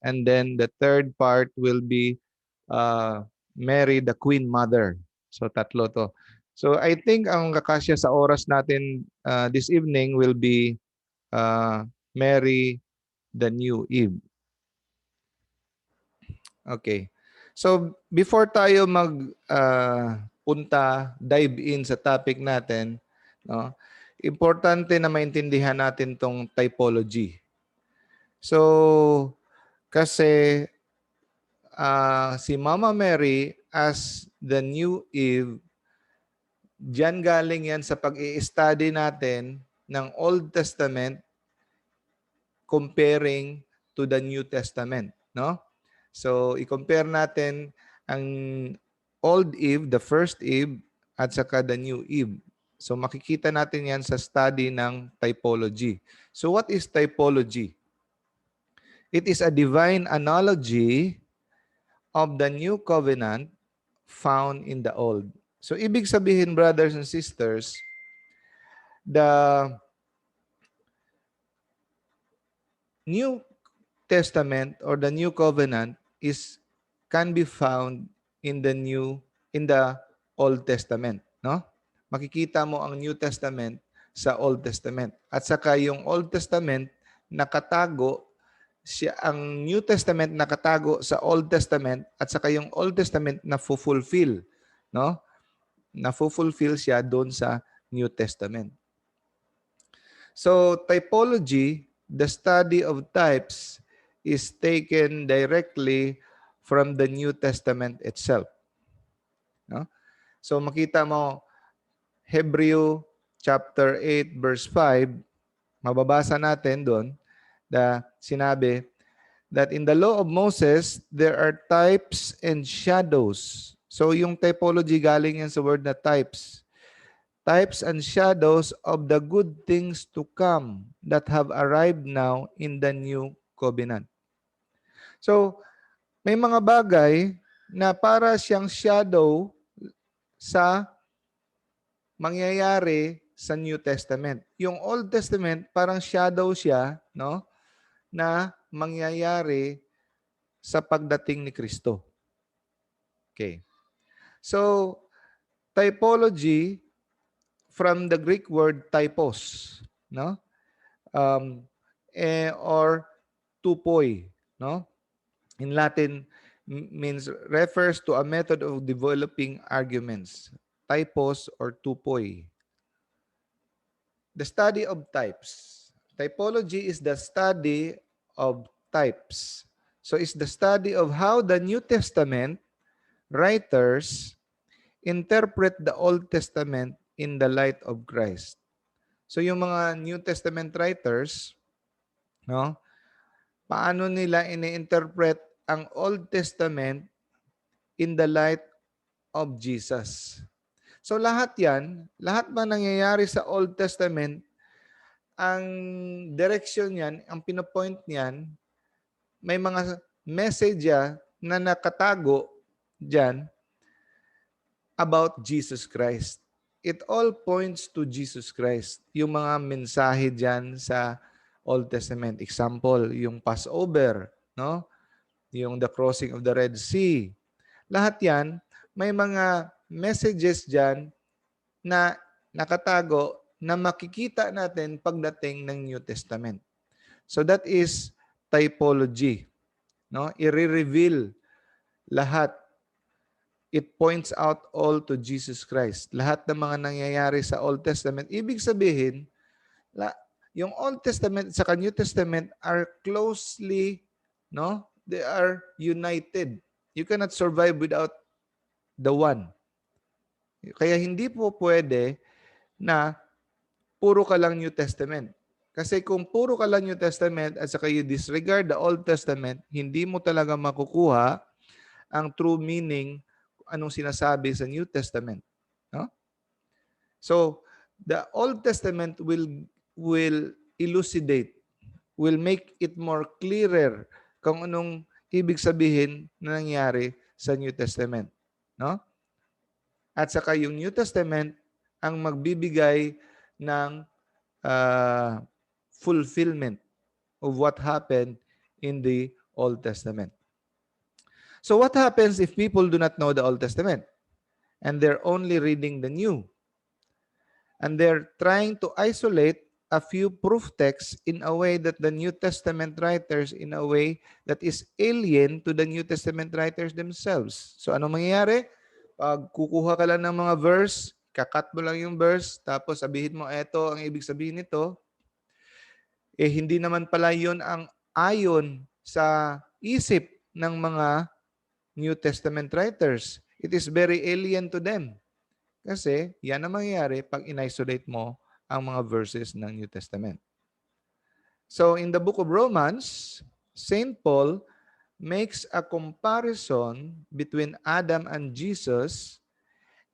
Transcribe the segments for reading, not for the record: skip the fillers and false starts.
And then the third part will be Mary, the Queen Mother. So tatlo to. So I think ang kakasya sa oras natin this evening will be Mary, the New Eve. Okay. So before tayo dive in sa topic natin, no? Importante na maintindihan natin tong typology. So kasi si Mama Mary as the New Eve, diyan galing yan sa pag-i-study natin ng Old Testament comparing to the New Testament, no? So, i-compare natin ang Old Eve, the first Eve, at saka the New Eve. So, makikita natin yan sa study ng typology. So, what is typology? It is a divine analogy of the new covenant found in the old. So, ibig sabihin, brothers and sisters, the New Testament or the New Covenant can be found in the Old Testament, no? Makikita mo ang New Testament sa Old Testament. At saka yung Old Testament nakatago ang New Testament nakatago sa Old Testament at saka yung Old Testament na fulfill, no? Na fulfill siya doon sa New Testament. So typology, the study of types, is taken directly from the New Testament itself. No? So makita mo, Hebrew chapter 8 verse 5, mababasa natin doon na sinabi that in the law of Moses, there are types and shadows. So yung typology galing yan sa word na types. Types and shadows of the good things to come that have arrived now in the new covenant. So, may mga bagay na para siyang shadow sa mangyayari sa New Testament. Yung Old Testament, parang shadow siya, no, na mangyayari sa pagdating ni Kristo. Okay. So, typology from the Greek word typos, no? Or tupoi, no? In Latin means refers to a method of developing arguments. Typos or tupoi. The study of types. Typology is the study of types. So it's the study of how the New Testament writers interpret the Old Testament in the light of Christ. So yung mga New Testament writers, no, paano nila ini-interpret ang Old Testament in the light of Jesus. So lahat yan, lahat ba nangyayari sa Old Testament, ang direction niyan, ang pinopoint niyan, may mga message na nakatago dyan about Jesus Christ. It all points to Jesus Christ. Yung mga mensahe dyan sa Old Testament. Example, yung Passover, no? Yung the crossing of the Red Sea. Lahat yan, may mga messages dyan na nakatago na makikita natin pagdating ng New Testament. So that is typology. No? I-reveal lahat. It points out all to Jesus Christ. Lahat ng mga nangyayari sa Old Testament, ibig sabihin, yung Old Testament at saka New Testament are closely, no? They are united. You cannot survive without the one. Kaya hindi po pwede na puro ka lang New Testament. Kasi kung puro ka lang New Testament at saka you disregard the Old Testament, hindi mo talaga makukuha ang true meaning anong sinasabi sa New Testament. No? So, the Old Testament will elucidate, will make it more clearer kung anong ibig sabihin na nangyari sa New Testament. No? At saka yung New Testament ang magbibigay ng fulfillment of what happened in the Old Testament. So what happens if people do not know the Old Testament and they're only reading the New? And they're trying to isolate a few proof texts in a way that the New Testament writers, in a way that is alien to the New Testament writers themselves. So ano mangyayari? Pag kukuha ka lang ng mga verse, kakat mo lang yung verse, tapos sabihin mo, eto ang ibig sabihin nito, hindi naman pala yun ang ayon sa isip ng mga New Testament writers. It is very alien to them. Kasi yan ang mangyayari pag in-isolate mo ang mga verses ng New Testament. So in the book of Romans, St. Paul makes a comparison between Adam and Jesus,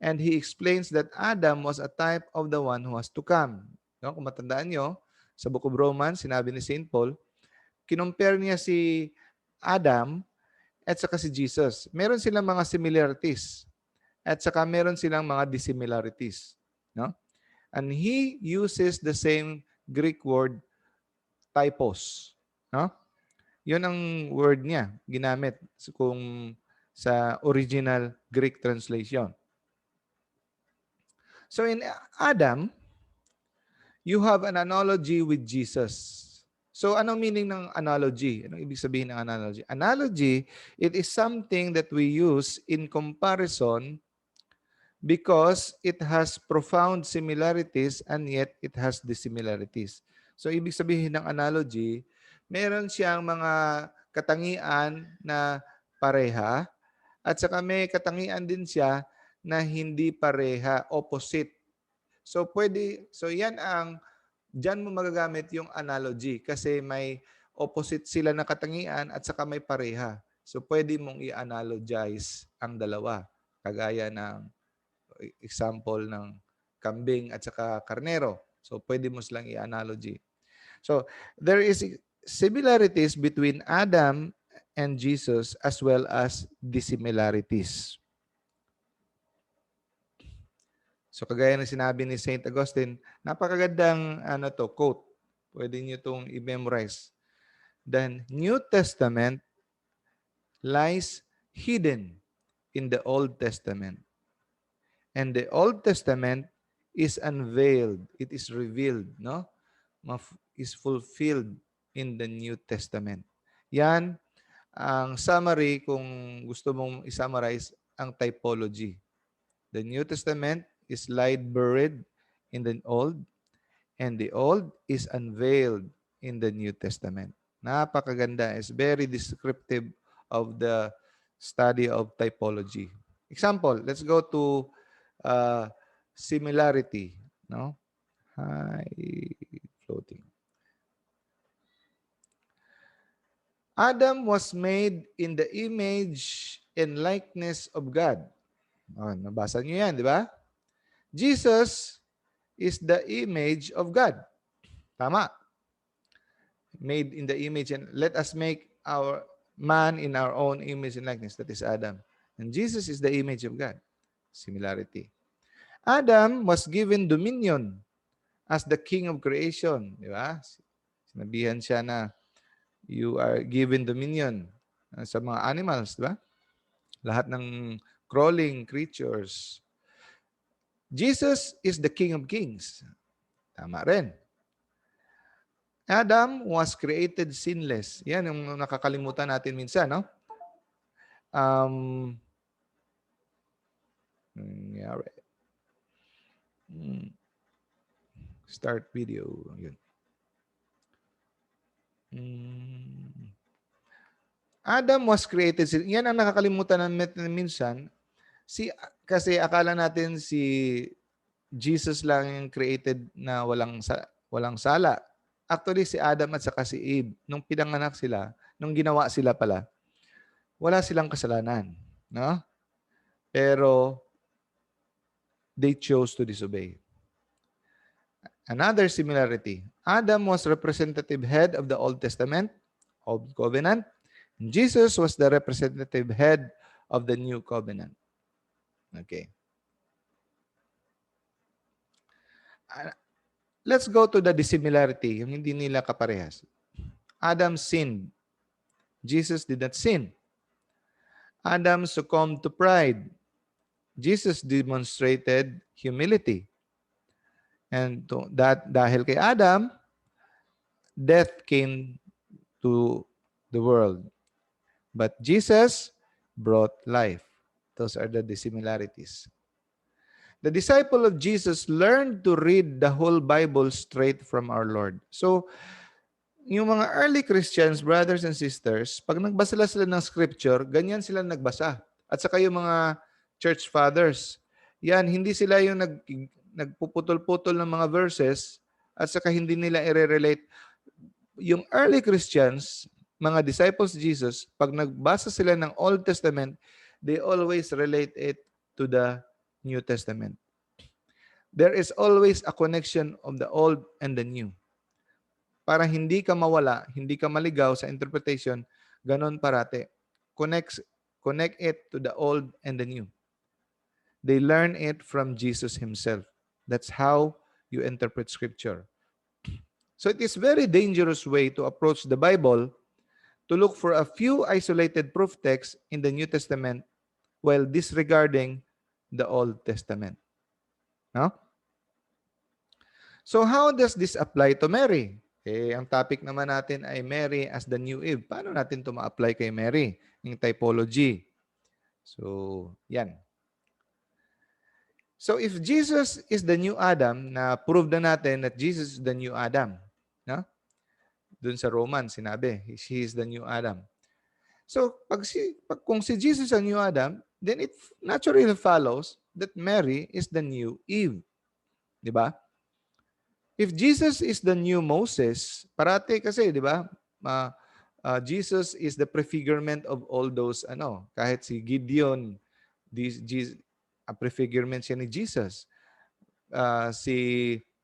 and he explains that Adam was a type of the one who was to come. No? Kung matandaan nyo, sa book of Romans, sinabi ni St. Paul, kinumpare niya si Adam at saka si Jesus. Meron silang mga similarities at saka meron silang mga dissimilarities. No? And he uses the same Greek word, typos. No? Yun ang word niya, ginamit kung sa original Greek translation. So in Adam, you have an analogy with Jesus. So anong meaning ng analogy? Anong ibig sabihin ng analogy? Analogy, it is something that we use in comparison because it has profound similarities and yet it has dissimilarities. So ibig sabihin ng analogy, meron siyang mga katangian na pareha at saka may katangian din siya na hindi pareha, opposite. So yan ang diyan mo magagamit yung analogy kasi may opposite sila na katangian at saka may pareha. So pwede mong i-analogize ang dalawa. Kagaya ng example ng kambing at saka karnero. So pwede mo silang i-analogy. So there is similarities between Adam and Jesus as well as dissimilarities. So kagaya ng sinabi ni St. Augustine, napakagandang quote. Pwede niyo itong i-memorize. The New Testament lies hidden in the Old Testament. And the Old Testament is unveiled. It is revealed, no? Is fulfilled in the New Testament. Yan ang summary kung gusto mong i-summarize ang typology. The New Testament is lied buried in the Old, and the Old is unveiled in the New Testament. Napakaganda. It's very descriptive of the study of typology. Example, let's go to similarity. No? High floating. Adam was made in the image and likeness of God. Oh, nabasa niyo yan, di ba? Jesus is the image of God. Tama. Made in the image and let us make our man in our own image and likeness. That is Adam. And Jesus is the image of God. Similarity. Adam was given dominion as the king of creation. Di ba? Sinabihan siya na you are given dominion sa mga animals. Di ba? Lahat ng crawling creatures. Jesus is the King of Kings. Tama rin. Adam was created sinless. Yan yung nakakalimutan natin minsan, no? Start video. Yun. Adam was created. Yan ang nakakalimutan natin minsan. Kasi akala natin si Jesus lang yung created na walang sala. Actually, si Adam at saka si Eve, nung pinanganak sila, nung ginawa sila pala, wala silang kasalanan. No? Pero, they chose to disobey. Another similarity. Adam was representative head of the Old Testament, Old Covenant. And Jesus was the representative head of the New Covenant. Okay. Let's go to the dissimilarity, yung hindi nila kaparehas. Adam sinned. Jesus did not sin. Adam succumbed to pride. Jesus demonstrated humility. And that dahil kay Adam, death came to the world. But Jesus brought life. Those are the dissimilarities. The disciple of Jesus learned to read the whole Bible straight from our Lord. So, yung mga early Christians, brothers and sisters, pag nagbasa sila ng scripture, ganyan sila nagbasa. At saka yung mga church fathers, yan, hindi sila yung nagpuputol-putol ng mga verses at saka hindi nila i-relate. Yung early Christians, mga disciples of Jesus, pag nagbasa sila ng Old Testament, they always relate it to the New Testament. There is always a connection of the Old and the New. Para hindi ka mawala, hindi ka maligaw sa interpretation, ganon parate. Connect it to the Old and the New. They learn it from Jesus himself. That's how you interpret Scripture. So it is very dangerous way to approach the Bible to look for a few isolated proof texts in the New Testament while disregarding the Old Testament. No? So how does this apply to Mary? Ang topic naman natin ay Mary as the new Eve. Paano natin ito ma-apply kay Mary? Yung typology. So, yan. So if Jesus is the new Adam, na prove na natin that Jesus is the new Adam. No? Doon sa Romans, sinabi, he is the new Adam. So, kung si Jesus ang new Adam, then it naturally follows that Mary is the new Eve. Di ba? If Jesus is the new Moses, parati kasi, di ba? Jesus is the prefigurement of all those, kahit si Gideon, a prefigurement siya ni Jesus. Si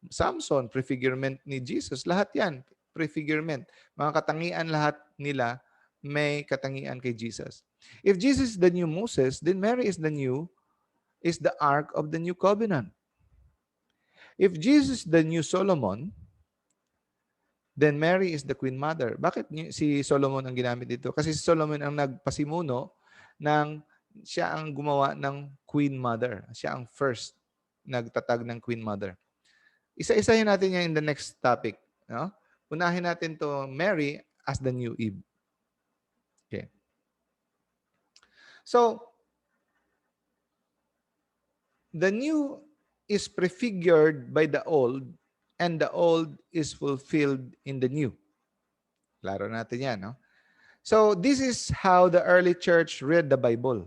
Samson, prefigurement ni Jesus. Lahat yan, prefigurement. Mga katangian lahat nila, may katangian kay Jesus. If Jesus is the new Moses, then Mary is the ark of the new covenant. If Jesus is the new Solomon, then Mary is the Queen Mother. Bakit si Solomon ang ginamit dito? Kasi si Solomon ang nagpasimuno siya ang gumawa ng Queen Mother. Siya ang first nagtatag ng Queen Mother. Isa-isahin natin yan in the next topic. No? Unahin natin to Mary as the new Eve. Okay. So, the new is prefigured by the old and the old is fulfilled in the new. Klaro natin yan, no? So, this is how the early church read the Bible.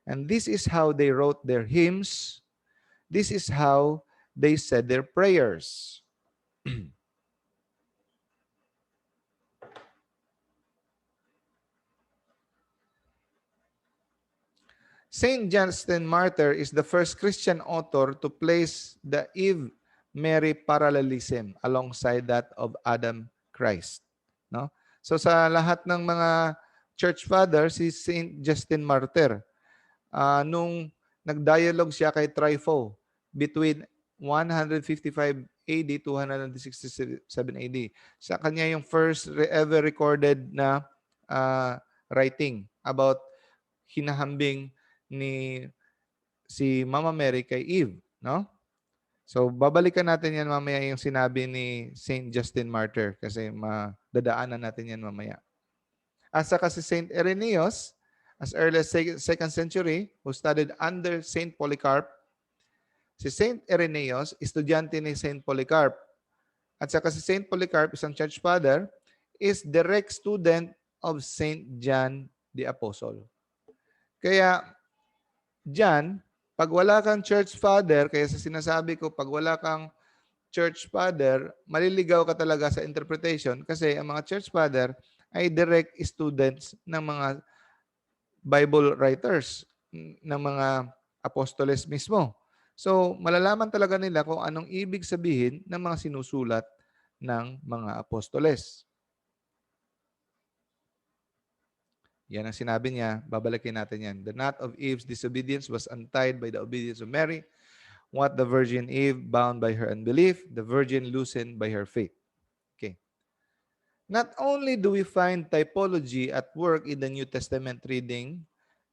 And this is how they wrote their hymns. This is how they said their prayers. Saint Justin Martyr is the first Christian author to place the Eve-Mary parallelism alongside that of Adam Christ. No? So sa lahat ng mga church fathers, si Saint Justin Martyr, nung nag-dialogue siya kay Trypho between 155 AD to 167 AD. Sa kanya yung first ever recorded na writing about hinahambing ni si Mama Mary kay Eve, no? So babalikan natin yan mamaya yung sinabi ni Saint Justin Martyr kasi madadaanan natin yan mamaya. Asa kasi Saint Irenaeus, as early as 2nd century, who studied under Saint Polycarp. Si Saint Irenaeus, estudyante ni Saint Polycarp. At saka si Saint Polycarp, isang church father, is direct student of Saint John the Apostle. Kaya diyan, pag wala kang church father, kaya sa sinasabi ko, pag wala kang church father, maliligaw ka talaga sa interpretation kasi ang mga church father ay direct students ng mga Bible writers, ng mga apostoles mismo. So, malalaman talaga nila kung anong ibig sabihin ng mga sinusulat ng mga apostoles. Yan ang sinabi niya, babalikin natin yan. The knot of Eve's disobedience was untied by the obedience of Mary. What the Virgin Eve bound by her unbelief, the Virgin loosened by her faith. Okay. Not only do we find typology at work in the New Testament reading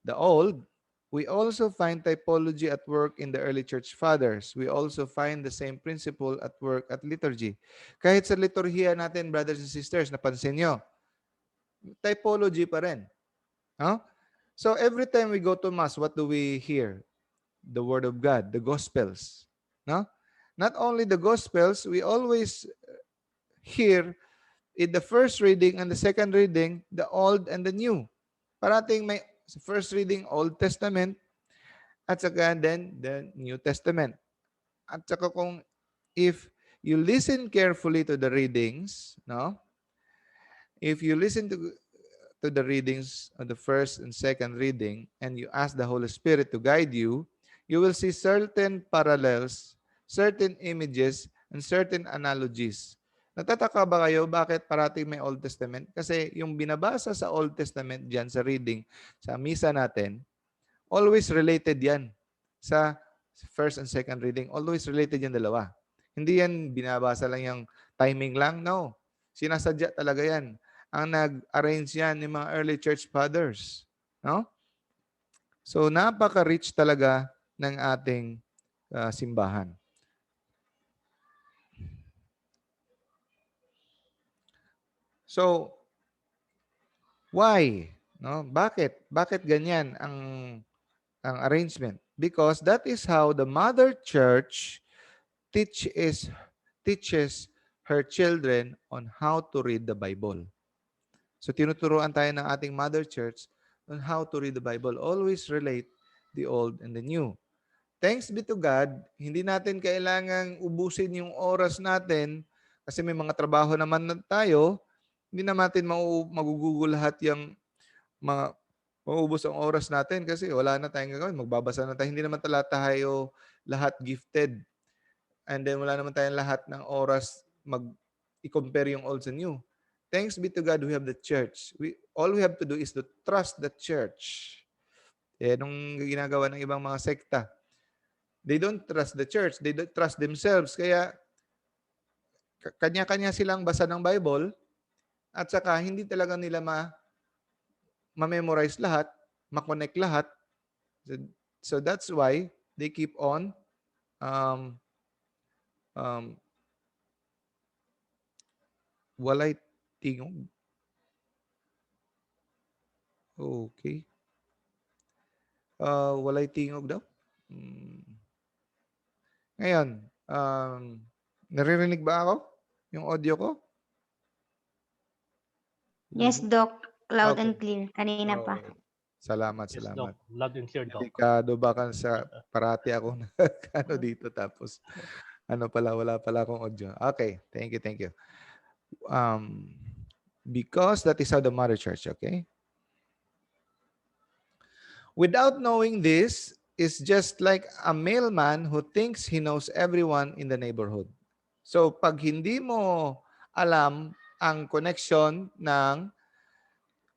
the Old, we also find typology at work in the early church fathers. We also find the same principle at work at liturgy. Kahit sa liturhiya natin, brothers and sisters, napansin nyo, typology pa rin. No? So every time we go to Mass, what do we hear? The Word of God, the Gospels. No? Not only the Gospels, we always hear in the first reading and the second reading, the Old and the New. Parating may first reading, Old Testament, at saka then the New Testament. At saka kung if you listen carefully to the readings, no? If you listen to the readings of the first and second reading and you ask the Holy Spirit to guide you, you will see certain parallels, certain images, and certain analogies. Natataka ba kayo bakit parating may Old Testament? Kasi yung binabasa sa Old Testament diyan sa reading, sa misa natin, always related yan sa first and second reading. Always related yung dalawa. Hindi yan binabasa lang yung timing lang. No. Sinasadya talaga yan. Ang nag-arrange yan ng mga early church fathers. No? So, napaka-rich talaga ng ating simbahan. So, why? No? Bakit? Bakit ganyan ang arrangement? Because that is how the mother church teaches teaches her children on how to read the Bible. So tinuturuan tayo ng ating mother church on how to read the Bible. Always relate the old and the new. Thanks be to God, hindi natin kailangang ubusin yung oras natin kasi may mga trabaho naman na tayo. Hindi na natin magugugol lahat yung mga mauubos ang oras natin kasi wala na tayong gagawin. Magbabasa na tayo. Hindi naman tayo lahat gifted. And then wala naman tayong lahat ng oras i-compare yung old and new. Thanks be to God we have the church. All we have to do is to trust the church. Nung ginagawa ng ibang mga sekta, they don't trust the church. They don't trust themselves. Kaya kanya-kanya silang basa ng Bible at saka hindi talaga nila ma-memorize lahat, ma-connect lahat. So that's why they keep on um, um, walay tingog. Okay. Walay tingog daw. Ngayon, naririnig ba ako? Yung audio ko? Yes, Doc. Loud and Okay. clear. Kanina pa. Okay. Salamat, Yes, salamat. Doc. Loud and clear, Doc. Delikado ba kan sa parati ako ano dito tapos wala pala akong audio. Okay, thank you, thank you. Because that is how the mother church, okay? Without knowing this, is just like a mailman who thinks he knows everyone in the neighborhood. So, pag hindi mo alam ang connection ng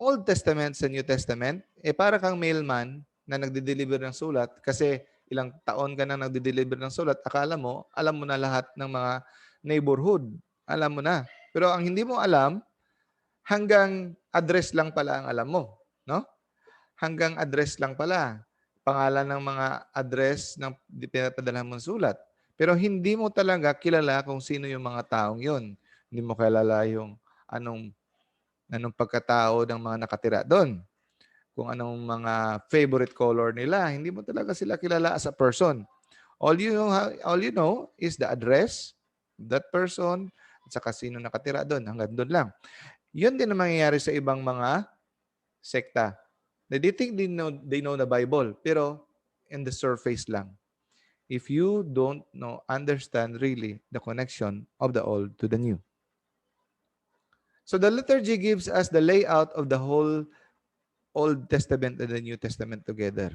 Old Testament sa New Testament, para kang mailman na nagde-deliver ng sulat kasi ilang taon ka na nagde-deliver ng sulat, akala mo, alam mo na lahat ng mga neighborhood. Alam mo na. Pero ang hindi mo alam, hanggang address lang pala ang alam mo. No? Hanggang address lang pala. Pangalan ng mga address ng pinapadala mong sulat. Pero hindi mo talaga kilala kung sino yung mga taong yon. Hindi mo kilala yung anong pagkatao ng mga nakatira doon. Kung anong mga favorite color nila. Hindi mo talaga sila kilala as a person. All you know is the address of that person at saka sino nakatira doon. Hanggang doon lang. Yun din ang mangyayari sa ibang mga sekta. They think they know the Bible, pero in the surface lang. If you don't understand really the connection of the old to the new. So the liturgy gives us the layout of the whole Old Testament and the New Testament together.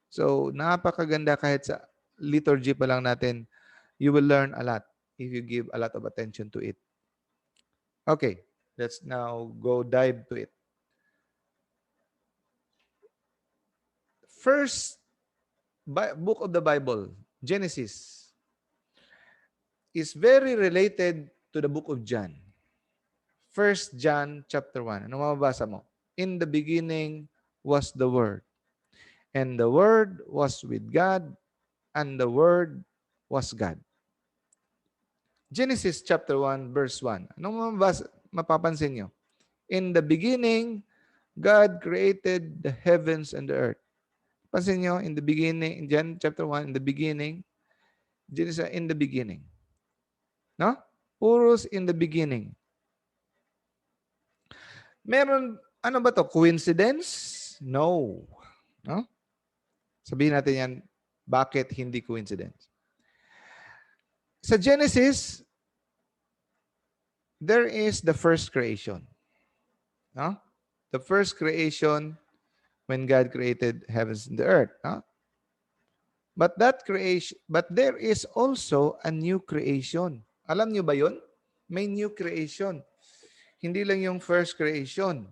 So napakaganda kahit sa liturgy pa lang natin, you will learn a lot if you give a lot of attention to it. Okay, let's now go dive to it. First book of the Bible, Genesis, is very related to the book of John. 1 John chapter 1. Ano mababasa mo? In the beginning was the Word, and the Word was with God, and the Word was God. Genesis chapter 1 verse 1. Anong mapapansin nyo? In the beginning, God created the heavens and the earth. Pansin nyo, in the beginning, in John chapter 1, in the beginning, Genesis, in the beginning. No? Puros in the beginning. Meron, ano ba to? Coincidence? No. No? Sabihin natin yan, bakit hindi coincidence? Sa Genesis, there is the first creation. No? The first creation when God created heavens and the earth. No? But that creation, but there is also a new creation. Alam niyo ba 'yon? May new creation. Hindi lang yung first creation.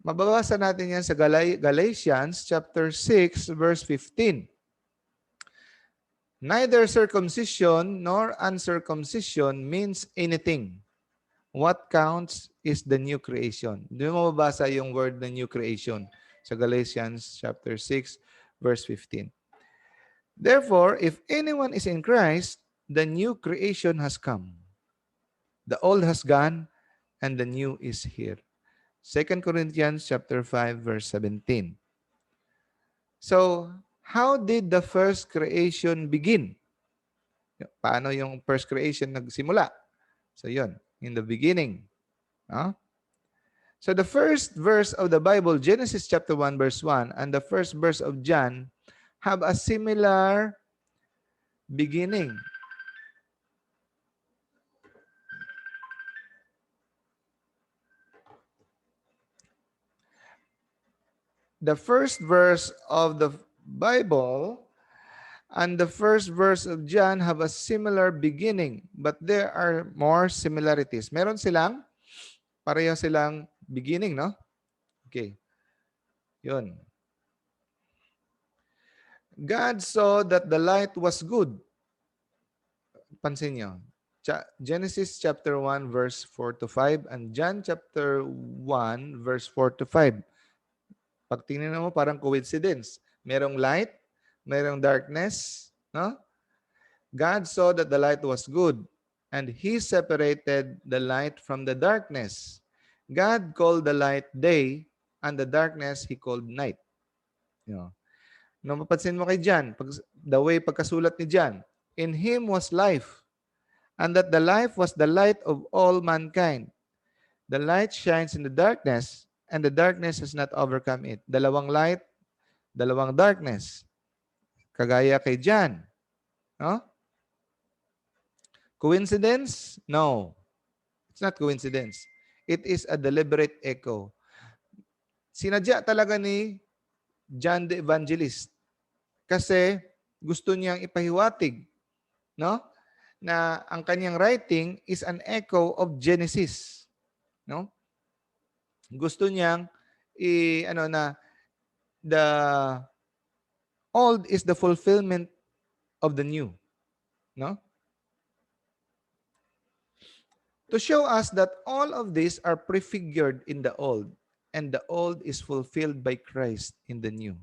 Mababasa natin yan sa Galatians chapter 6 verse 15. Neither circumcision nor uncircumcision means anything. What counts is the new creation. Doon mo mababasa yung word na new creation sa Galatians chapter 6 verse 15. Therefore, if anyone is in Christ, the new creation has come. The old has gone, and the new is here. 2 Corinthians chapter 5, verse 17. So, how did the first creation begin? Paano yung first creation nagsimula? So, yun. In the beginning. Huh? So, the first verse of the Bible, Genesis chapter 1, verse 1, and the first verse of John have a similar beginning. The first verse of the Bible and the first verse of John have a similar beginning, but there are more similarities. Meron silang, pareho silang beginning, no? Okay. Yun. God saw that the light was good. Pansin nyo. Genesis chapter 1 verse 4 to 5 and John chapter 1 verse 4 to 5. Pag tingnan mo, parang coincidence. Merong light, merong darkness. No? God saw that the light was good, and He separated the light from the darkness. God called the light day, and the darkness He called night. You know? Nung mapansin mo kay John, the way pagkasulat ni John, in Him was life, and that the life was the light of all mankind. The light shines in the darkness, and the darkness has not overcome it. Dalawang light, dalawang darkness. Kagaya kay John. No? Coincidence? No. It's not coincidence. It is a deliberate echo. Sinadya talaga ni John the Evangelist kasi gusto niyang ipahiwatig, no? Na ang kanyang writing is an echo of Genesis, no? Gusto niyang the old is the fulfillment of the new, no? To show us that all of these are prefigured in the old and the old is fulfilled by Christ in the new.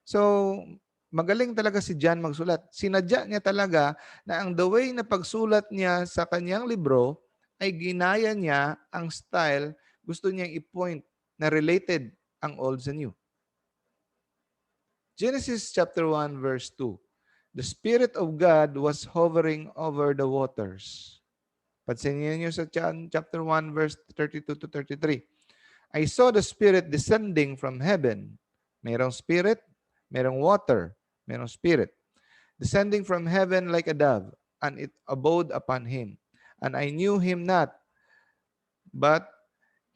So, magaling talaga si John magsulat. Sinadya niya talaga na ang the way na pagsulat niya sa kanyang libro ay ginaya niya ang style, gusto niyang i-point na related ang old sa new. Genesis chapter 1 verse 2. The Spirit of God was hovering over the waters. Pansinin niyo sa chapter 1 verse 32 to 33. I saw the Spirit descending from heaven. Mayroong Spirit, merong water, merong Spirit. Descending from heaven like a dove, and it abode upon him. And I knew him not, but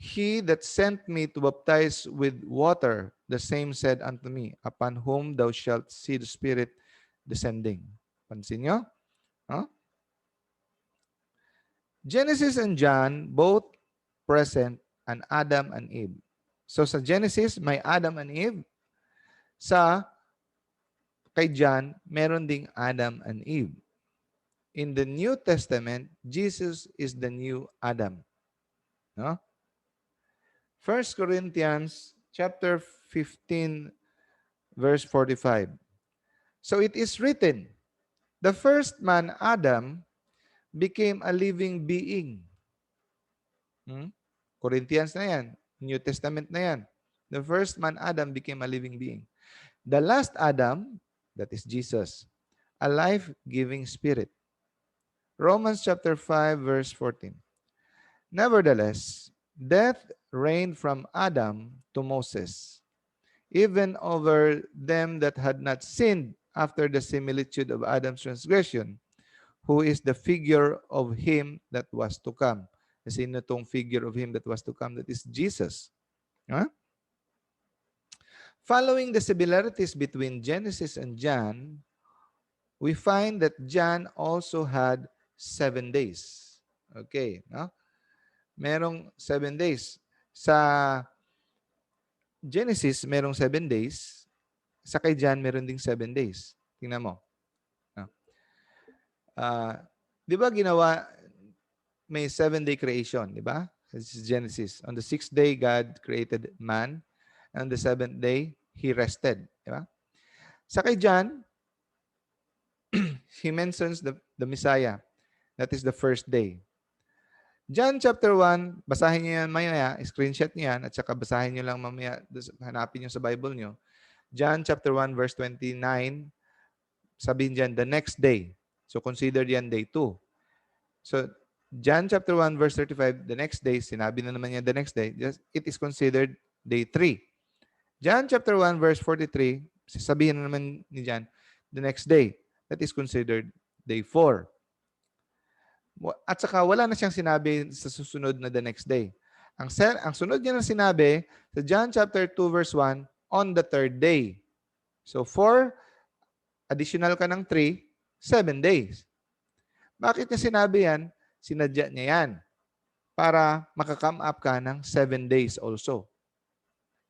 he that sent me to baptize with water, the same said unto me, upon whom thou shalt see the Spirit descending. Pansin nyo? Huh? Genesis and John, both present an Adam and Eve. So sa Genesis, may Adam and Eve. Sa kay John, meron ding Adam and Eve. In the New Testament, Jesus is the new Adam. No? 1 Corinthians chapter 15 verse 45. So it is written, the first man, Adam, became a living being. Hmm? Corinthians na yan. New Testament na yan. The first man, Adam, became a living being. The last Adam, that is Jesus, a life-giving spirit. Romans chapter 5 verse 14. Nevertheless, death reigned from Adam to Moses, even over them that had not sinned after the similitude of Adam's transgression, who is the figure of him that was to come. Kasi itong figure of him that was to come, that is Jesus. Huh? Following the similarities between Genesis and John, we find that John also had 7 days. Okay, no? Merong 7 days. Sa Genesis, merong 7 days. Sa kay John, meron ding 7 days. Tingnan mo. No? Di ba ginawa, may 7-day creation, di ba? This is Genesis. On the 6th day, God created man. And on the 7th day, He rested. Di ba? Sa kay John, he mentions the Messiah. That is the first day. John chapter 1, basahin niyo yan mamaya, screenshot niyo yan, at saka basahin niyo lang mamaya, hanapin niyo sa Bible niyo. John chapter 1 verse 29, sabihin dyan, the next day. So consider yan day 2. So John chapter 1 verse 35, the next day, sinabi na naman niya the next day, it is considered day 3. John chapter 1 verse 43, sasabihin na naman ni John, the next day. That is considered day 4. At saka wala na siyang sinabi sa susunod na the next day. Ang sunod niya na sinabi sa John chapter 2 verse 1, on the third day. So 4, additional ka ng 3, 7 days. Bakit niya sinabi yan? Sinadya niya yan para makakome up ka ng 7 days also.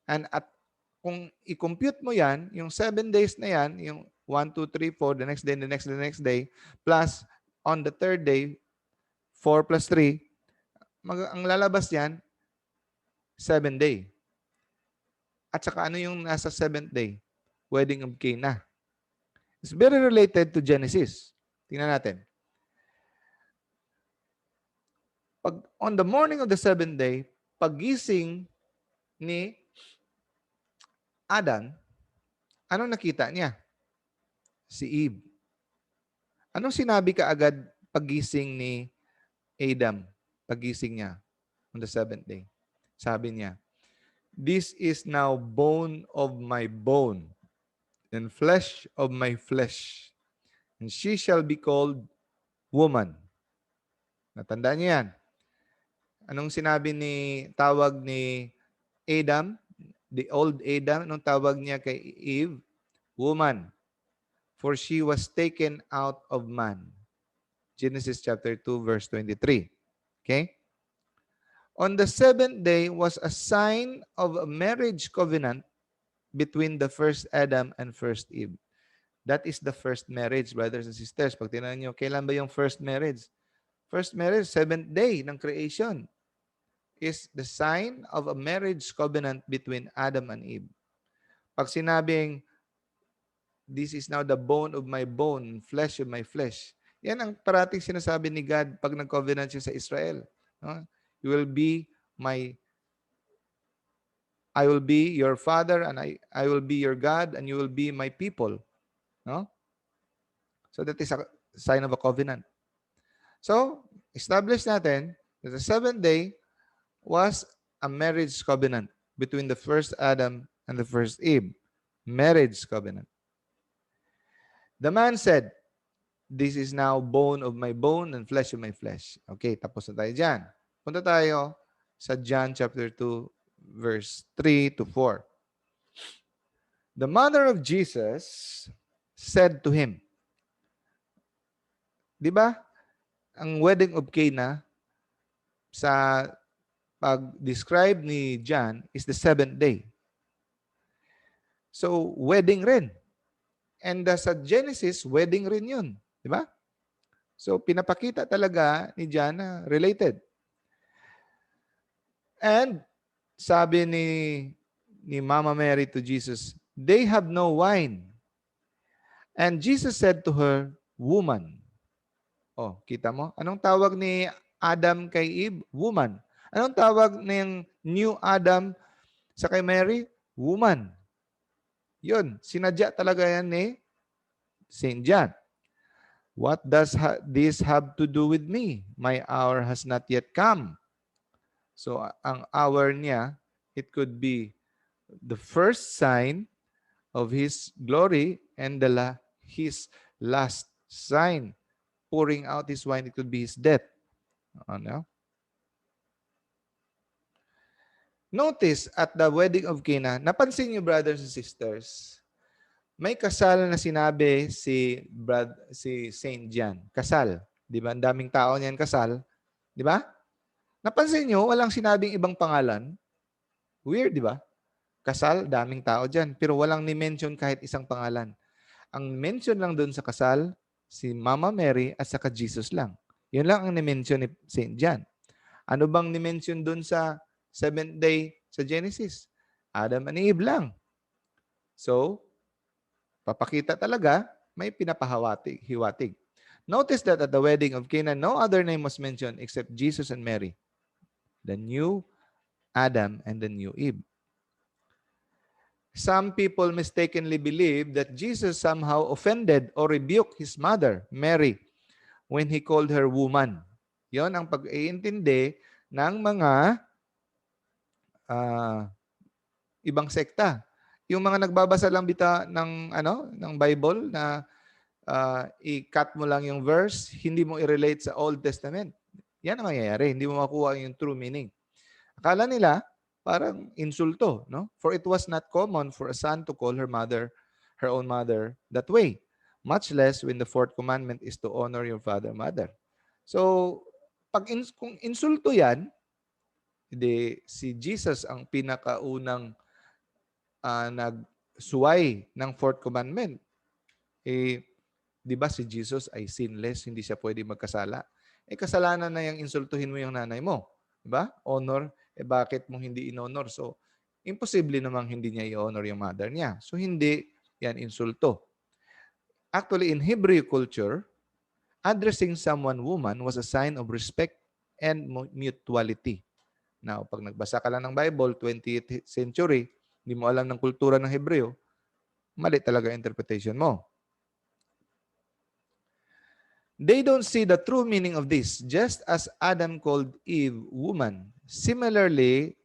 And at kung i-compute mo yan, yung 7 days na yan, yung 1, 2, 3, 4, the next day, the next day, plus on the third day, 4 plus 3, ang lalabas yan, 7 day. At saka ano yung nasa 7th day? Wedding of Cana. It's very related to Genesis. Tingnan natin. On the morning of the 7th day, pagising ni Adam, anong nakita niya? Si Eve. Anong sinabi kaagad pagising ni Adam? Pagising niya on the 7th day. Sabi niya, this is now bone of my bone and flesh of my flesh. And she shall be called woman. Natandaan niyo yan. Anong sinabi tawag ni Adam? The old Adam, anong tawag niya kay Eve? Woman. For she was taken out of man. Genesis chapter 2 verse 23. Okay? On the 7th day was a sign of a marriage covenant between the first Adam and first Eve. That is the first marriage, brothers and sisters. Pag tinanong nyo, kailan ba yung first marriage? First marriage, 7th day ng creation, is the sign of a marriage covenant between Adam and Eve. Pag sinabing, this is now the bone of my bone, flesh of my flesh, yan ang parating sinasabi ni God pag nag-covenant siya sa Israel. No? You will be I will be your father and I will be your God and you will be my people. No? So that is a sign of a covenant. So, establish natin that the 7th day was a marriage covenant between the first Adam and the first Eve. Marriage covenant. The man said, this is now bone of my bone and flesh of my flesh. Okay, tapos na tayo dyan. Punta tayo sa John chapter 2, verse 3 to 4. The mother of Jesus said to him, di ba, ang wedding of Cana sa pag-describe ni John is the 7th day. So, wedding rin. And sa Genesis, wedding rin yun. Di ba? So, pinapakita talaga ni John na related. And sabi ni Mama Mary to Jesus, "They have no wine." And Jesus said to her, "Woman." Oh, kita mo? Anong tawag ni Adam kay Eve? Woman. Anong tawag ng new Adam sa kay Mary? Woman. Yun, sinadya talaga yan ni Saint John. What does this have to do with me? My hour has not yet come. So, ang hour niya, it could be the first sign of His glory and His last sign. Pouring out His wine, it could be His death. Ano? Notice at the wedding of Cana, napansin niyo brothers and sisters, may kasal na sinabi si Saint John. Kasal. Di ba? Ang daming tao niyan kasal. Di ba? Napansin niyo, walang sinabing ibang pangalan. Weird, di ba? Kasal, daming tao dyan. Pero walang ni-mention kahit isang pangalan. Ang mention lang doon sa kasal, si Mama Mary at saka Jesus lang. Yun lang ang ni-mention ni Saint John. Ano bang ni-mention doon sa seventh day sa Genesis? Adam and Eve lang. So, papakita talaga, may hiwatig. Notice that at the wedding of Cana, no other name was mentioned except Jesus and Mary, the new Adam and the new Eve. Some people mistakenly believe that Jesus somehow offended or rebuked his mother, Mary, when he called her woman. Yon ang pag-iintindi ng mga ibang sekta. Yung mga nagbabasa lang ng Bible na i-cut mo lang yung verse, hindi mo i-relate sa Old Testament. Yan ang mangyayari. Hindi mo makuha yung true meaning. Akala nila, parang insulto, no? For it was not common for a son to call her own mother, that way. Much less when the fourth commandment is to honor your father and mother. So, kung insulto yan, si Jesus ang pinakaunang nagsuway ng fourth commandment. Di ba si Jesus ay sinless, hindi siya pwede magkasala? Kasalanan na yung insultuhin mo yung nanay mo. Di ba? Honor, bakit mo hindi in-honor? So, imposible namang hindi niya i-honor yung mother niya. So, hindi yan insulto. Actually, in Hebrew culture, addressing someone woman was a sign of respect and mutuality. Now, pag nagbasa ka lang ng Bible, 20th century, hindi mo alam ng kultura ng Hebreo, mali talaga interpretation mo. They don't see the true meaning of this, just as Adam called Eve woman. Similarly,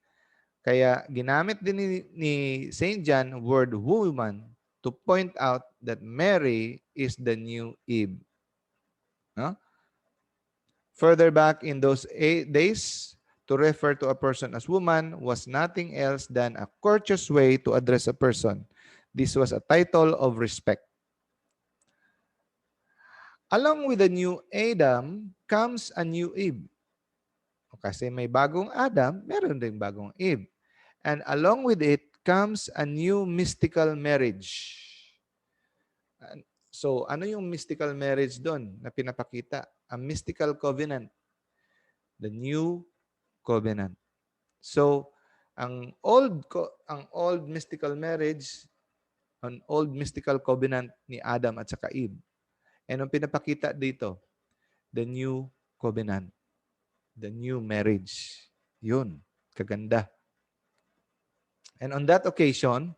kaya ginamit din ni St. John word woman to point out that Mary is the new Eve. No? Further back in those days, to refer to a person as woman was nothing else than a courteous way to address a person. This was a title of respect. Along with the new Adam comes a new Eve. Kasi may bagong Adam, meron din bagong Eve. And along with it comes a new mystical marriage. So, ano yung mystical marriage doon na pinapakita? A mystical covenant. The new covenant. So, ang old mystical marriage, an old mystical covenant ni Adam at saka Eve. And ang pinapakita dito, the new covenant, the new marriage. Yun, kaganda. And on that occasion,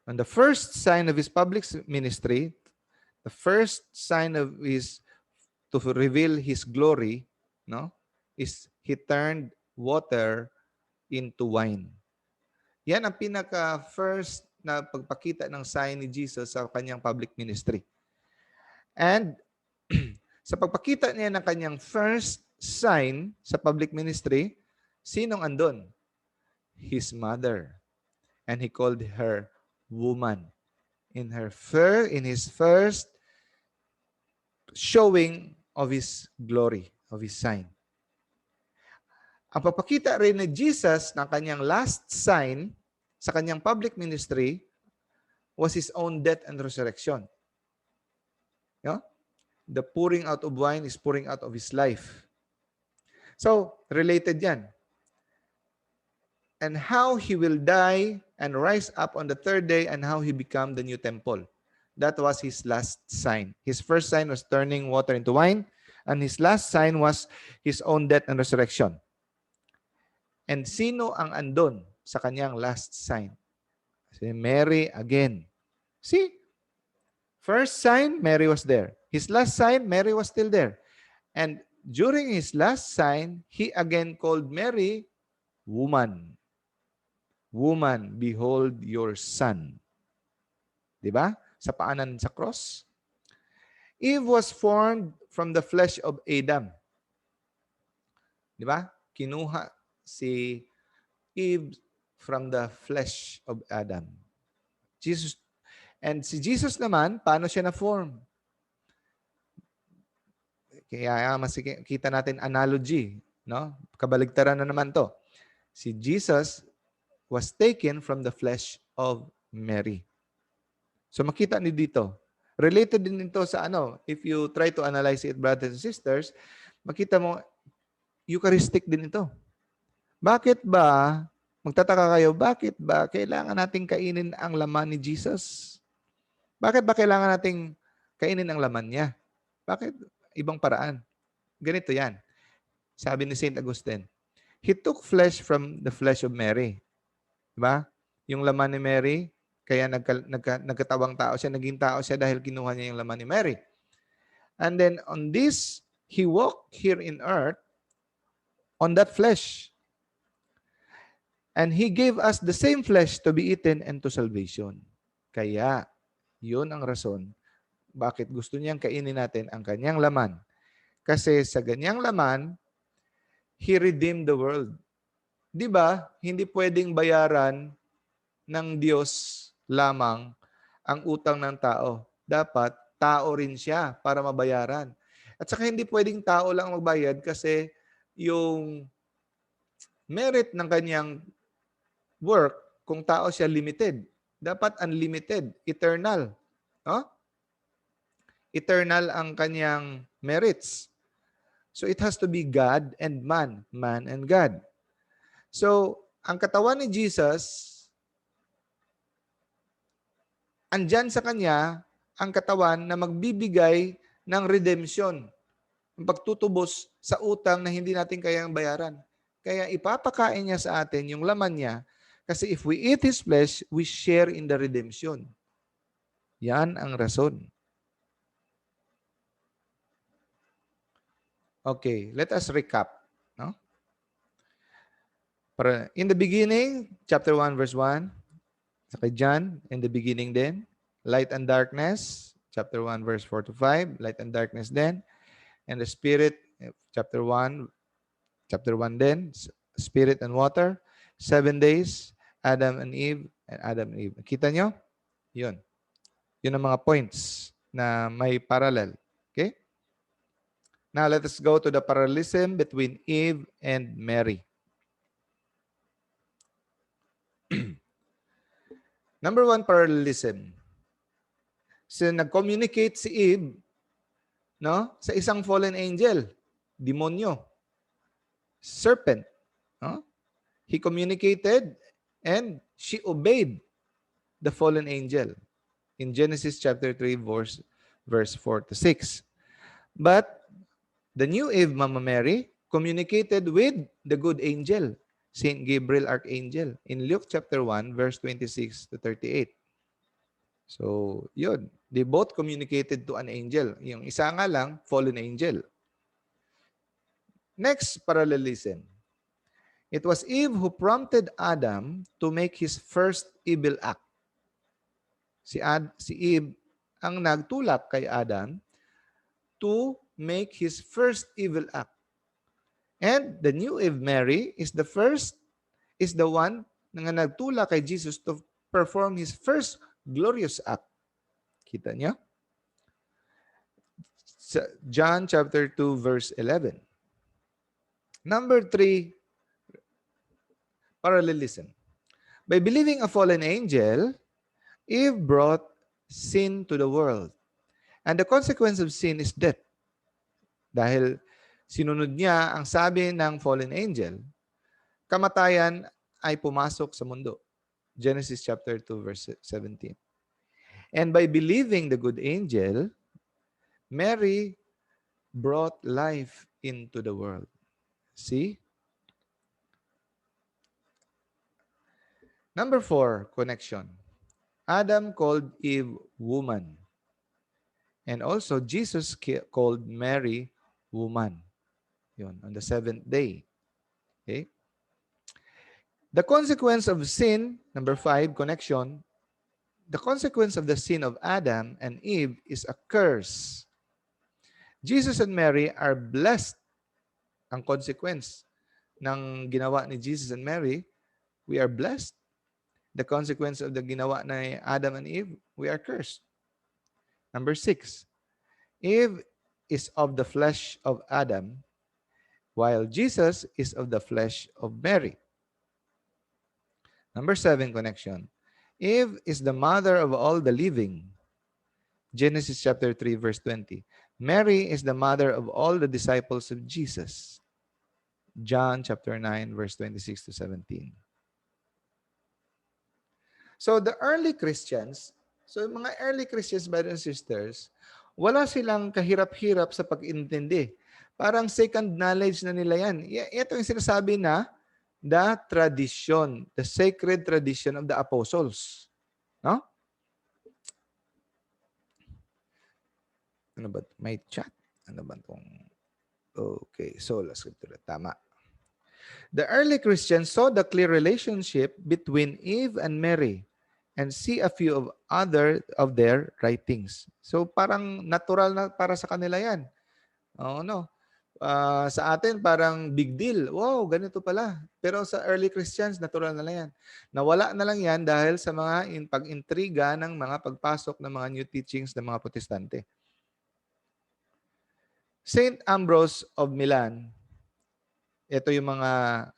on the first sign of his public ministry, the first sign of his to reveal his glory, no, is he turned water into wine. Yan ang pinaka-first na pagpakita ng sign ni Jesus sa kanyang public ministry. And sa pagpakita niya ng kanyang first sign sa public ministry, sinong andon? His mother. And he called her woman. In his first showing of his glory, of his sign. Ang pagpakita rin ni Jesus ng kanyang last sign sa kanyang public ministry was his own death and resurrection. Yeah? The pouring out of wine is pouring out of his life. So, related yan. and how he will die and rise up on the third day, and how he become the new temple. That was his last sign. His first sign was turning water into wine, and his last sign was his own death and resurrection. And sino ang andon sa kanyang last sign? Si Mary again. See? First sign, Mary was there. His last sign, Mary was still there. And during his last sign, he again called Mary, woman. Woman, behold your son. Diba? Sa paanan sa cross. Eve was formed from the flesh of Adam. Diba? Kinuha si Eve from the flesh of Adam. Jesus. And si Jesus naman, paano siya na-form? Kaya kita natin analogy, no? Kabaligtaran na naman to. Si Jesus was taken from the flesh of Mary. So makita niyo dito. Related din ito sa if you try to analyze it, brothers and sisters, makita mo, Eucharistic din ito. Bakit ba, magtataka kayo, bakit ba kailangan nating kainin ang laman ni Jesus? Bakit ba kailangan nating kainin ang laman niya? Bakit ibang paraan? Ganito yan. Sabi ni St. Augustine, He took flesh from the flesh of Mary. Diba? Yung laman ni Mary, kaya nagkatawang tao siya, naging tao siya dahil kinuha niya yung laman ni Mary. And then on this, He walked here in earth on that flesh. And He gave us the same flesh to be eaten and to salvation. Kaya, yun ang rason bakit gusto niyang kainin natin ang kanyang laman. Kasi sa ganyang laman, He redeemed the world. Di ba, hindi pwedeng bayaran ng Diyos lamang ang utang ng tao. Dapat, tao rin siya para mabayaran. At saka hindi pwedeng tao lang magbayad kasi yung merit ng kanyang work, kung tao siya limited. Dapat unlimited, eternal. No? Eternal ang kanyang merits. So it has to be God and man, man and God. So, ang katawan ni Jesus, andyan sa kanya ang katawan na magbibigay ng redemption, ang pagtutubos sa utang na hindi natin kayang bayaran. Kaya ipapakain niya sa atin yung laman niya kasi if we eat His flesh, we share in the redemption. Yan ang rason. Okay, let us recap. No? In the beginning, chapter 1, verse 1, sa kay John, in the beginning din, light and darkness, chapter 1, verse 4 to 5, light and darkness din, and the Spirit, chapter 1 din, Spirit and water, 7 days, Adam and Eve, and Adam and Eve. Kita nyo? Yun. Yun ang mga points na may parallel. Okay? Now, let us go to the parallelism between Eve and Mary. Number 1, parallelism. So, nag-communicate si Eve, no, sa isang fallen angel, demonyo, serpent. No? He communicated and she obeyed the fallen angel in Genesis chapter 3, verse 4 to 6. But the new Eve, Mama Mary, communicated with the good angel, Saint Gabriel Archangel, in Luke chapter 1, verse 26 to 38. So, yun. They both communicated to an angel. Yung isa nga lang, fallen angel. Next parallelism. It was Eve who prompted Adam to make his first evil act. Si Eve ang nagtulak kay Adam to make his first evil act. And the new Eve, Mary, is the one na nagtulak kay Jesus to perform his first glorious act. Kita niyo? John chapter 2, verse 11. Number 3, parallelism. By believing a fallen angel, Eve brought sin to the world. And the consequence of sin is death. Dahil sinunod niya ang sabi ng fallen angel, kamatayan ay pumasok sa mundo. Genesis chapter 2 verse 17. And by believing the good angel, Mary brought life into the world. See? Number 4, connection. Adam called Eve woman. And also, Jesus called Mary woman. Yun, on the 7th day. Okay? The consequence of sin, number 5, connection. The consequence of the sin of Adam and Eve is a curse. Jesus and Mary are blessed. Ang consequence ng ginawa ni Jesus and Mary, we are blessed. The consequence of the ginawa ni Adam and Eve, we are cursed. Number 6, Eve is of the flesh of Adam, while Jesus is of the flesh of Mary. Number 7, connection. Eve is the mother of all the living. Genesis chapter 3, verse 20. Mary is the mother of all the disciples of Jesus. John chapter 9, verse 26 to 17. So the early Christians, mga early Christians, brothers and sisters, wala silang kahirap-hirap sa pag-intindi. Parang second knowledge na nila yan. Ito yung sinasabi na the tradition, the sacred tradition of the apostles. No? Ano ba? May chat? Ano ba itong... Okay, sola scriptura. Tama. The early Christians saw the clear relationship between Eve and Mary and see a few of other of their writings. So parang natural na para sa kanila yan. Oo, no? Sa atin, parang big deal. Wow, ganito pala. Pero sa early Christians, natural na lang yan. Nawala na lang yan dahil sa mga pag-intriga ng mga pagpasok ng mga new teachings ng mga protestante. Saint Ambrose of Milan, ito yung mga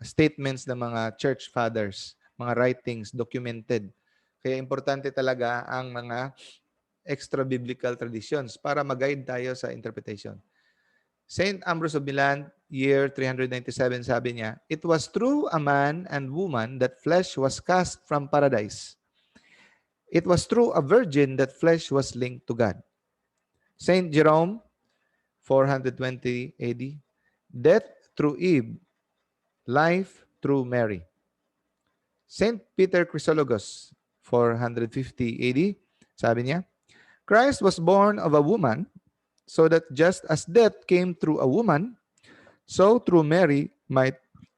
statements ng mga church fathers, mga writings, documented. Kaya importante talaga ang mga extra-biblical traditions para mag-guide tayo sa interpretation. Saint Ambrose of Milan, year 397, sabi niya, "It was through a man and woman that flesh was cast from paradise. It was through a virgin that flesh was linked to God." Saint Jerome, 420 AD, "Death through Eve, life through Mary." Saint Peter Chrysologus, 450 AD, sabi niya, "Christ was born of a woman, so that just as death came through a woman, so through Mary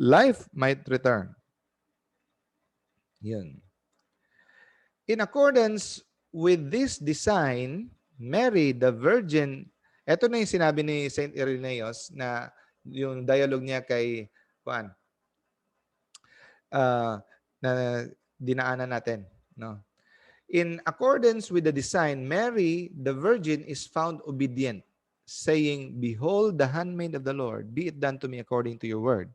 life might return." Yun. In accordance with this design, Mary, the Virgin, eto na yung sinabi ni Saint Irenaeus na yung dialogue niya kay Juan, na dinaanan natin. No? In accordance with the design, Mary, the Virgin, is found obedient, saying, "Behold, the handmaid of the Lord, be it done to me according to your word."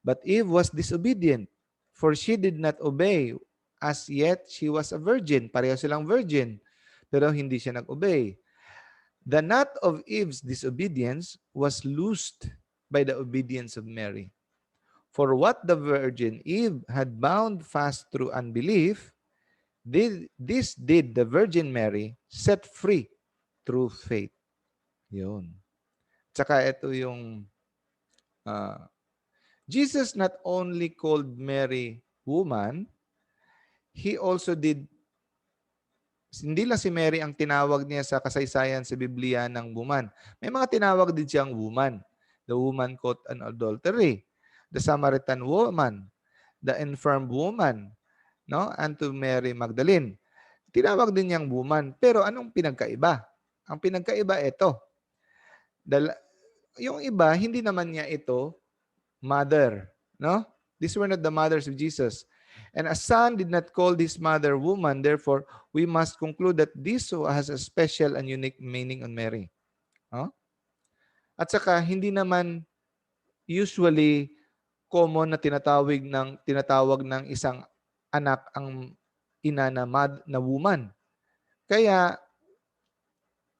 But Eve was disobedient, for she did not obey. As yet, she was a virgin. Pareho silang virgin, pero hindi siya nag-obey. The knot of Eve's disobedience was loosed by the obedience of Mary. For what the virgin Eve had bound fast through unbelief, this did the Virgin Mary set free through faith. Yun. Tsaka ito yung Jesus not only called Mary woman, he also did, hindi lang si Mary ang tinawag niya sa kasaysayan sa Biblia ng woman. May mga tinawag din siyang woman. The woman caught in adultery, the Samaritan woman, the infirm woman, no? And to Mary Magdalene. Tinawag din niyang woman. Pero anong pinagkaiba? Ang pinagkaiba ito. Yung iba, hindi naman niya ito mother. No? These were not the mothers of Jesus. And a son did not call this mother woman. Therefore, we must conclude that this has a special and unique meaning on Mary. No? At saka, hindi naman usually common na tinatawag ng isang anak ang ina na woman. Kaya,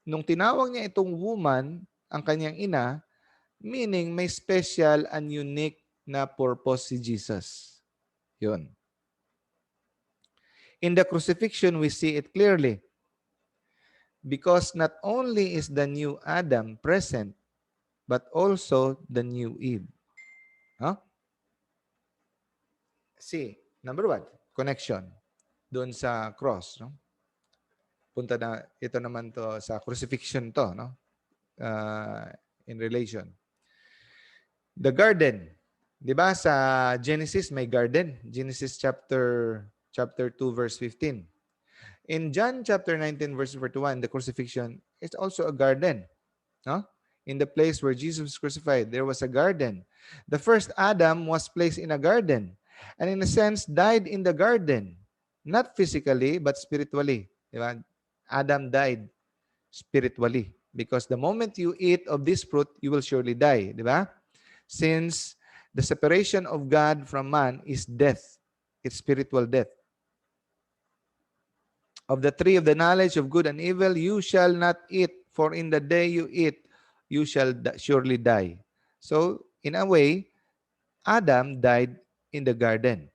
nung tinawag niya itong woman, ang kanyang ina, meaning may special and unique na purpose si Jesus. Yun. In the crucifixion, we see it clearly. Because not only is the new Adam present, but also the new Eve. Huh? See, number one, connection doon sa cross. No? Punta na, ito naman to sa crucifixion to. No? In relation. The garden. Di ba sa Genesis may garden? Genesis chapter 2 verse 15. In John chapter 19 verse 41, the crucifixion is also a garden. No? In the place where Jesus was crucified, there was a garden. The first Adam was placed in a garden and in a sense died in the garden. Not physically, but spiritually. Di ba? Adam died spiritually because the moment you eat of this fruit, you will surely die. Di ba? Since the separation of God from man is death. It's spiritual death. Of the tree of the knowledge of good and evil, you shall not eat, for in the day you eat, you shall surely die. So, in a way, Adam died in the garden.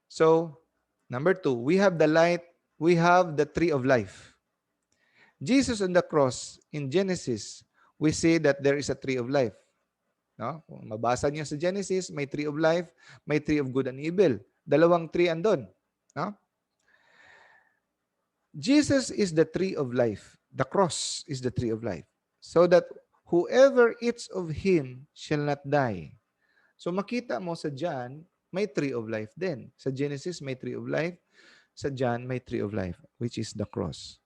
So, number two, we have the light, we have the tree of life. Jesus on the cross, in Genesis, we see that there is a tree of life. No? Kung mabasa niyo sa Genesis, may tree of life, may tree of good and evil. Dalawang tree andon. No? Jesus is the tree of life. The cross is the tree of life. So that whoever eats of him shall not die. So makita mo sa John, may tree of life din. Sa Genesis, may tree of life. Sa John, may tree of life, which is the cross.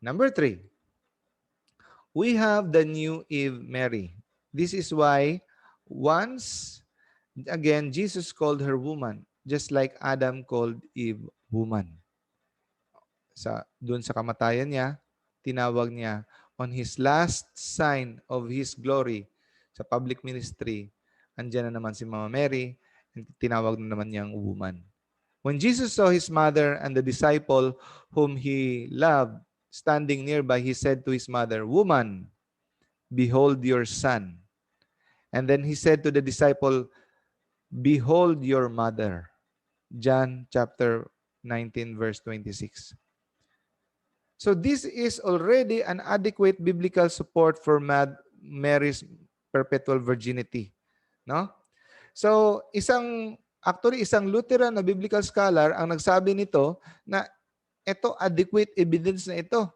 Number three, we have the new Eve, Mary. This is why once again, Jesus called her woman, just like Adam called Eve woman. Doon sa kamatayan niya, tinawag niya on his last sign of his glory sa public ministry, andyan na naman si Mama Mary, and tinawag na naman niyang woman. When Jesus saw his mother and the disciple whom he loved standing nearby, he said to his mother, "Woman, behold your son." And then he said to the disciple, "Behold your mother." John chapter 19, verse 26. So this is already an adequate biblical support for Mary's perpetual virginity. No? So isang Lutheran na biblical scholar ang nagsabi nito na ito adequate evidence na ito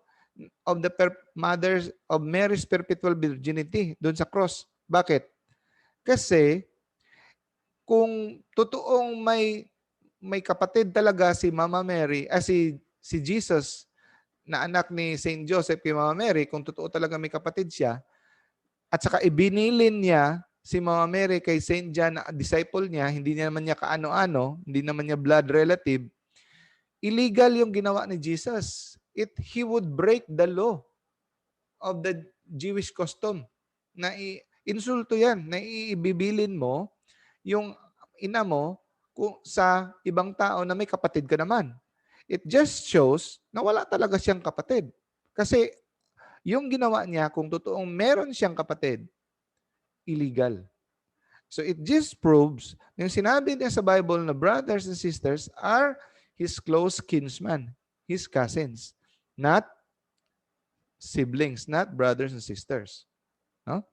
of the mother's of Mary's perpetual virginity doon sa cross. Bakit? Kasi kung totoong may kapatid talaga si Mama Mary, si Jesus na anak ni Saint Joseph kay Mama Mary, kung totoo talaga may kapatid siya, at saka ibinilin niya si Mama Mary kay Saint John na disciple niya, hindi naman niya kaano-ano, hindi naman niya blood relative, illegal yung ginawa ni Jesus. He would break the law of the Jewish custom. Insulto yan, na ibibilin mo yung ina mo sa ibang tao na may kapatid ka naman. It just shows na wala talaga siyang kapatid. Kasi yung ginawa niya, kung totoong meron siyang kapatid, illegal. So it just proves, yung sinabi niya sa Bible na brothers and sisters are his close kinsmen, his cousins, not siblings, not brothers and sisters. No?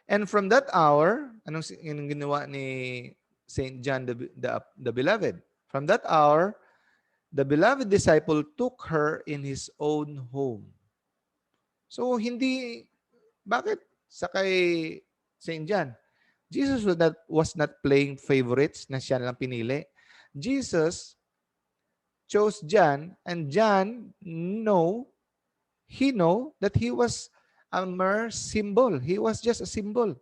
And from that hour, anong ginawa ni Saint John the Beloved? From that hour, the beloved disciple took her in his own home. So bakit sa kay Saint John? Jesus was not playing favorites na siya lang pinili. Jesus chose John, and John he know that he was a mere symbol. He was just a symbol.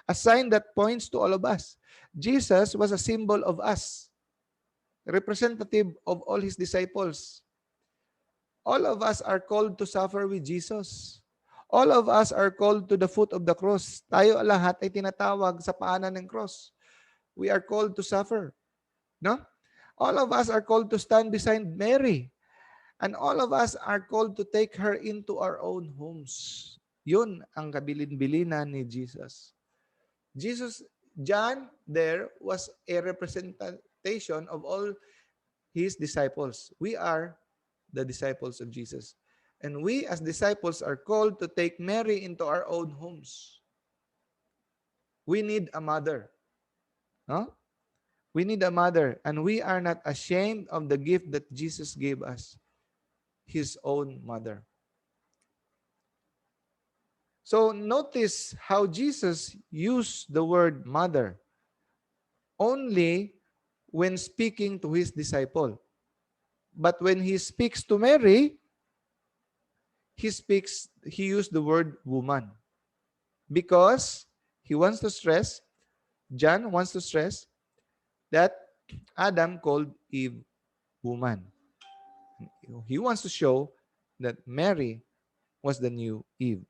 A sign that points to all of us. Jesus was a symbol of us. Representative of all his disciples. All of us are called to suffer with Jesus. All of us are called to the foot of the cross. Tayo lahat ay tinatawag sa paanan ng cross. We are called to suffer. No? All of us are called to stand beside Mary. And all of us are called to take her into our own homes. Yun ang kabilin-bilinan ni Jesus. John there was a representation of all his disciples. We are the disciples of Jesus. And we as disciples are called to take Mary into our own homes. We need a mother. No? We need a mother. And we are not ashamed of the gift that Jesus gave us, his own mother. So notice how Jesus used the word mother only when speaking to his disciple. But when he speaks to Mary, he used the word woman. Because John wants to stress that Adam called Eve woman. He wants to show that Mary was the new Eve.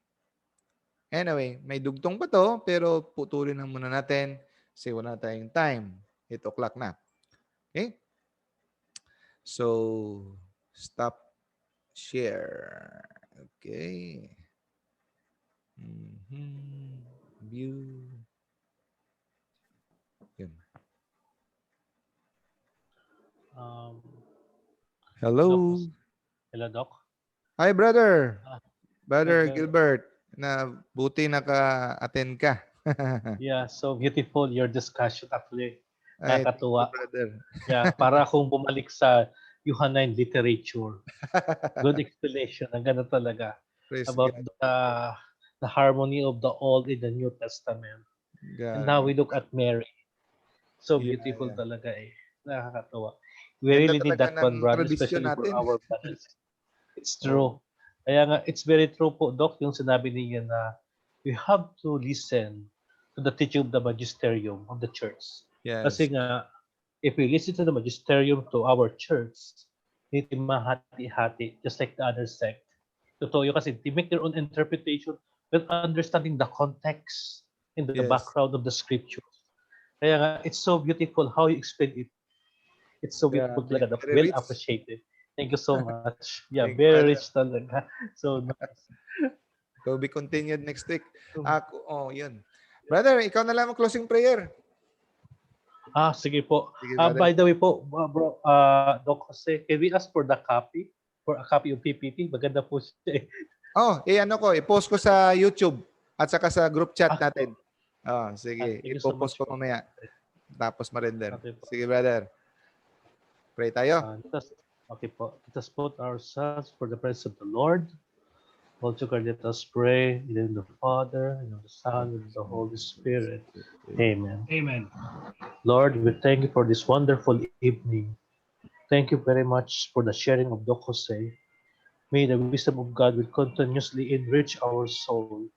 Anyway, may dugtong pa to, pero putulin na muna natin kasi wala tayong time. 8 o'clock na. Okay? So, stop share. Okay. View. Yun. Hello. Doc. Hello, Doc. Hi, brother. Brother Brother. Gilbert. Na buti naka-attend ka. Yeah, so beautiful your discussion actually. Ay, Nakakatuwa. brother. Yeah, para akong bumalik sa Johannine literature. Good explanation. Ang ganda talaga. Praise About God. the harmony of the Old and the New Testament. God. And now we look at Mary. So Yeah, beautiful yeah. talaga eh. Nakakatuwa. We Ganda really need talaga that one, ng brother, tradisyon especially for natin. our brothers. It's Oh. true. Kaya nga, it's very true po, Doc, yung sinabi niya na we have to listen to the teaching of the magisterium of the church. Yes. Kasi nga, if we listen to the magisterium to our church, hindi mahati-hati, just like the other sect. Totoo yun kasi they make their own interpretation with understanding the context in the Yes. background of the scriptures. Kaya nga, it's so beautiful how you explain it. It's so beautiful Grabe. talaga, Doc. Very Well rich. appreciated. Thank you so much. Yeah, Thank you, very brother. rich talaga. So nice. So be continued next week. Yun. Brother, ikaw na lang ang closing prayer. Sige po. Sige, brother. By the way po, bro, Doc Jose, can we ask for the copy? For a copy of PPT? Maganda po siya eh. I-post ko sa YouTube at saka sa group chat natin. Sige. Thank you so I-post much ko po. mamaya. Tapos ma-render. Okay po. Sige, brother. Pray tayo. Okay po. Let us put ourselves for the presence of the Lord. Also, let us pray in the name of the Father, and of the Son, and of the Holy Spirit. Amen. Amen. Lord, we thank you for this wonderful evening. Thank you very much for the sharing of Doc Jose. May the wisdom of God will continuously enrich our soul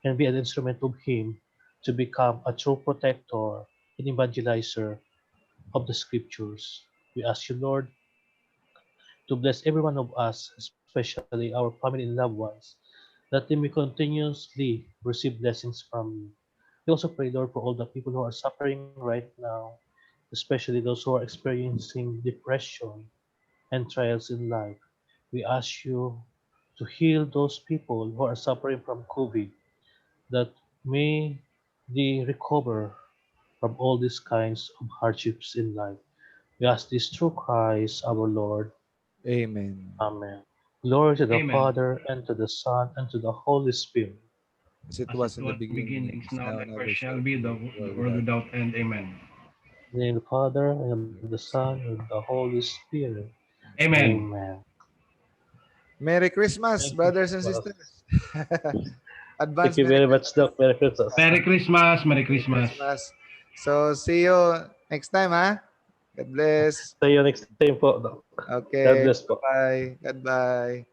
and be an instrument of Him to become a true protector and evangelizer of the Scriptures. We ask you, Lord, to bless every one of us, especially our family and loved ones, that they may continuously receive blessings from you. We also pray, Lord, for all the people who are suffering right now, especially those who are experiencing depression and trials in life. We ask you to heal those people who are suffering from COVID, that may they recover from all these kinds of hardships in life. We ask this through Christ our Lord. Amen. Amen. Glory to the Amen. Father, and to the Son, and to the Holy Spirit. As it was in the beginning, is now, and ever shall be, the world without end. Amen. In the name of the Father, and of the Son, and of the Holy Spirit. Amen. Amen. Merry Christmas, Thank you, brothers and brothers. sisters. Thank Advance you very much, Doc. Merry Christmas. Merry Christmas. Merry Christmas. Christmas. So, see you next time, ha? God bless. See you next time po, Doc. Okay. God bless po. Bye. Goodbye.